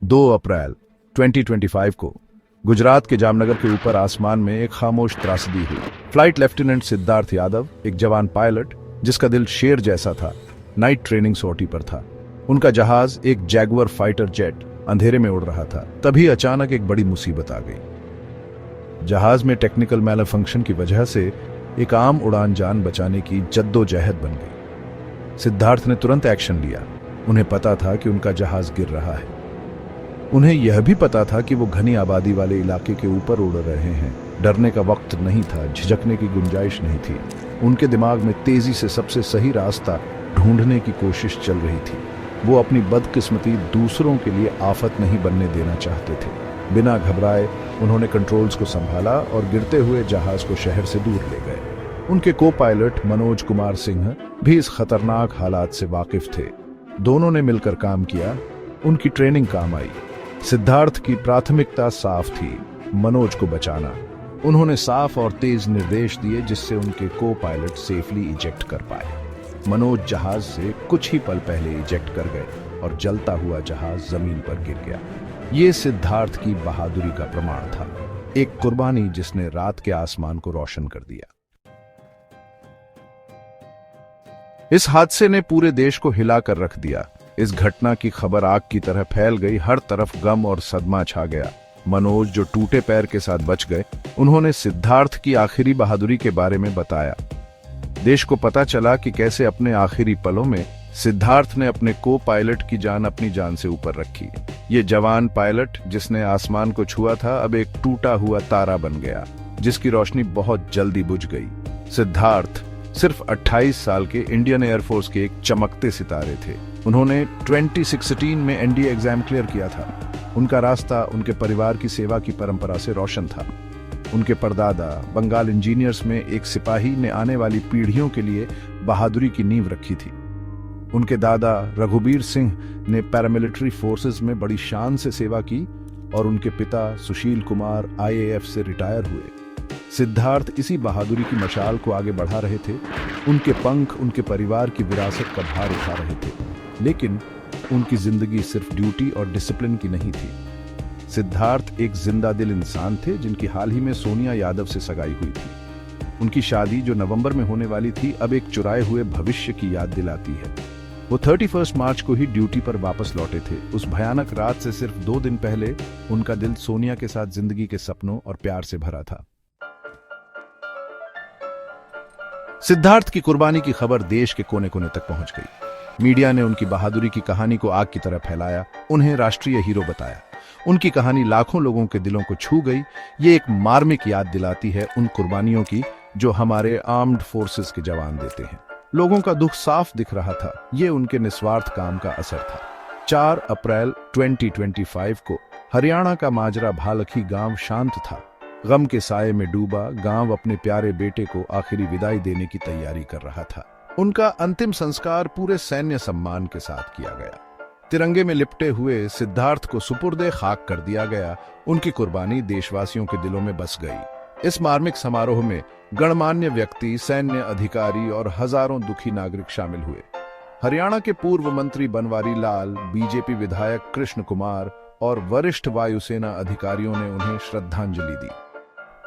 2 अप्रैल 2025 को गुजरात के जामनगर के ऊपर आसमान में एक खामोश त्रासदी हुई। फ्लाइट लेफ्टिनेंट सिद्धार्थ यादव, एक जवान पायलट जिसका दिल शेर जैसा था, नाइट ट्रेनिंग सॉर्टी पर था। उनका जहाज, एक जैगुआर फाइटर जेट, अंधेरे में उड़ रहा था। तभी अचानक एक बड़ी मुसीबत आ गई। जहाज में टेक्निकल मैलफंक्शन की वजह से एक आम उड़ान जान बचाने की जद्दोजहद बन गई। सिद्धार्थ ने तुरंत एक्शन लिया। उन्हें पता था कि उनका जहाज गिर रहा है। उन्हें यह भी पता था कि वो घनी आबादी वाले इलाके के ऊपर उड़ रहे हैं। डरने का वक्त नहीं था, झिझकने की गुंजाइश नहीं थी। उनके दिमाग में तेजी से सबसे सही रास्ता ढूंढने की कोशिश चल रही थी। वो अपनी बदकिस्मती दूसरों के लिए आफत नहीं बनने देना चाहते थे। बिना घबराए उन्होंने कंट्रोल्स को संभाला और गिरते हुए जहाज को शहर से दूर ले गए। उनके को पायलट मनोज कुमार सिंह भी इस खतरनाक हालात से वाकिफ थे। दोनों ने मिलकर काम किया। उनकी ट्रेनिंग काम आई। सिद्धार्थ की प्राथमिकता साफ थी, मनोज को बचाना। उन्होंने साफ और तेज निर्देश दिए जिससे उनके को पायलट सेफली इजेक्ट कर पाए। मनोज जहाज से कुछ ही पल पहले इजेक्ट कर गए और जलता हुआ जहाज जमीन पर गिर गया। ये सिद्धार्थ की बहादुरी का प्रमाण था, एक कुर्बानी जिसने रात के आसमान को रोशन कर दिया। इस हादसे ने पूरे देश को हिलाकर रख दिया। इस घटना की खबर आग की तरह फैल गई। हर तरफ गम और सदमा छा गया। मनोज, जो टूटे पैर के साथ बच गए, उन्होंने सिद्धार्थ की आखिरी बहादुरी के बारे में बताया। देश को पता चला कि कैसे अपने आखिरी पलों में सिद्धार्थ ने अपने को पायलट की जान अपनी जान से ऊपर रखी। ये जवान पायलट जिसने आसमान को छुआ था, अब एक टूटा हुआ तारा बन गया जिसकी रोशनी बहुत जल्दी बुझ गई। सिद्धार्थ सिर्फ 28 साल के इंडियन एयरफोर्स के एक चमकते सितारे थे। उन्होंने 2016 में एनडीए एग्जाम क्लियर किया था। उनका रास्ता उनके परिवार की सेवा की परंपरा से रोशन था। उनके परदादा बंगाल इंजीनियर्स में एक सिपाही ने आने वाली पीढ़ियों के लिए बहादुरी की नींव रखी थी। उनके दादा रघुबीर सिंह ने पैरामिलिट्री फोर्सेस में बड़ी शान से सेवा की और उनके पिता सुशील कुमार आईएएफ से रिटायर हुए। सिद्धार्थ इसी बहादुरी की मशाल को आगे बढ़ा रहे थे। उनके पंख उनके परिवार की विरासत का भार उठा रहे थे, लेकिन उनकी जिंदगी सिर्फ ड्यूटी और डिसिप्लिन की नहीं थी। सिद्धार्थ एक जिंदा दिल इंसान थे जिनकी हाल ही में सोनिया यादव से सगाई हुई थी। उनकी शादी जो नवंबर में होने वाली थी, अब एक चुराए हुए भविष्य की याद दिलाती है। वो 31 मार्च को ही ड्यूटी पर वापस लौटे थे। उस भयानक रात से सिर्फ 2 दिन पहले उनका दिल सोनिया के साथ जिंदगी के सपनों और प्यार से भरा था। सिद्धार्थ की कुर्बानी की खबर देश के कोने कोने तक पहुंच गई। मीडिया ने उनकी बहादुरी की कहानी को आग की तरह फैलाया, उन्हें राष्ट्रीय हीरो बताया। उनकी कहानी लाखों लोगों के दिलों को छू गई। ये एक मार्मिक याद दिलाती है उन कुर्बानियों की जो हमारे आर्म्ड फोर्सेस के जवान देते हैं। लोगों का दुख साफ दिख रहा था। ये उनके निस्वार्थ काम का असर था। 4 अप्रैल 2025 को हरियाणा का माजरा भालखी गांव शांत था। गम के साये में डूबा गांव अपने प्यारे बेटे को आखिरी विदाई देने की तैयारी कर रहा था। उनका अंतिम संस्कार पूरे सैन्य सम्मान के साथ किया गया। तिरंगे में लिपटे हुए सिद्धार्थ को सुपुर्दे खाक कर दिया गया। उनकी कुर्बानी देशवासियों के दिलों में बस गई। इस मार्मिक समारोह में गणमान्य व्यक्ति, सैन्य अधिकारी और हजारों दुखी नागरिक शामिल हुए। हरियाणा के पूर्व मंत्री बनवारी लाल, बीजेपी विधायक कृष्ण कुमार और वरिष्ठ वायुसेना अधिकारियों ने उन्हें श्रद्धांजलि दी।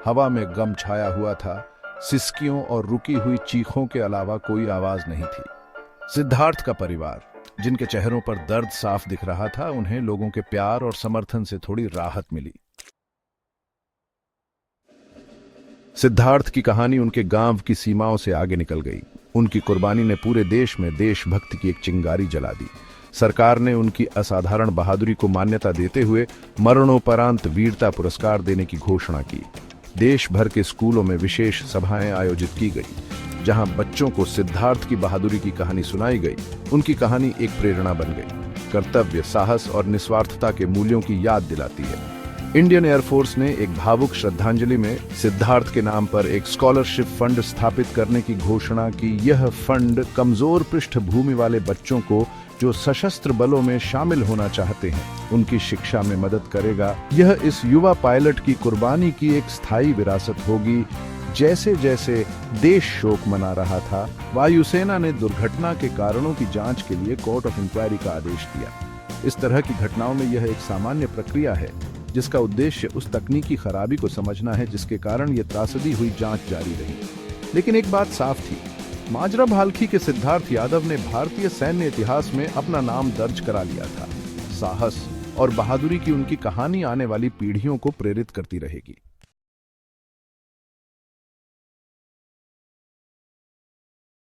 हवा में गम छाया हुआ था। सिसकियों और रुकी हुई चीखों के अलावा कोई आवाज नहीं थी। सिद्धार्थ का परिवार, जिनके चेहरों पर दर्द साफ दिख रहा था, उन्हें लोगों के प्यार और समर्थन से थोड़ी राहत मिली। सिद्धार्थ की कहानी उनके गांव की सीमाओं से आगे निकल गई। उनकी कुर्बानी ने पूरे देश में देशभक्ति की एक चिंगारी जला दी। सरकार ने उनकी असाधारण बहादुरी को मान्यता देते हुए मरणोपरांत वीरता पुरस्कार देने की घोषणा की। देश भर के स्कूलों में विशेष सभाएं आयोजित की गई, जहां बच्चों को सिद्धार्थ की बहादुरी की कहानी सुनाई गई। उनकी कहानी एक प्रेरणा बन गई। कर्तव्य, साहस और निस्वार्थता के मूल्यों की याद दिलाती है। इंडियन एयरफोर्स ने एक भावुक श्रद्धांजलि में सिद्धार्थ के नाम पर एक स्कॉलरशिप फंड स्थापित करने की घोषणा की। यह फंड कमजोर पृष्ठभूमि वाले बच्चों को जो सशस्त्र बलों में शामिल होना चाहते हैं, उनकी शिक्षा में मदद करेगा। यह इस युवा पायलट की कुर्बानी की एक स्थायी विरासत होगी। जैसे जैसे देश शोक मना रहा था, वायुसेना ने दुर्घटना के कारणों की जांच के लिए कोर्ट ऑफ इंक्वायरी का आदेश दिया। इस तरह की घटनाओं में यह एक सामान्य प्रक्रिया है जिसका उद्देश्य उस तकनीकी खराबी को समझना है जिसके कारण यह त्रासदी हुई जांच जारी रही। लेकिन एक बात साफ थी, माजरा भालखी के सिद्धार्थ यादव ने भारतीय सैन्य इतिहास में अपना नाम दर्ज करा लिया था। साहस और बहादुरी की उनकी कहानी आने वाली पीढ़ियों को प्रेरित करती रहेगी।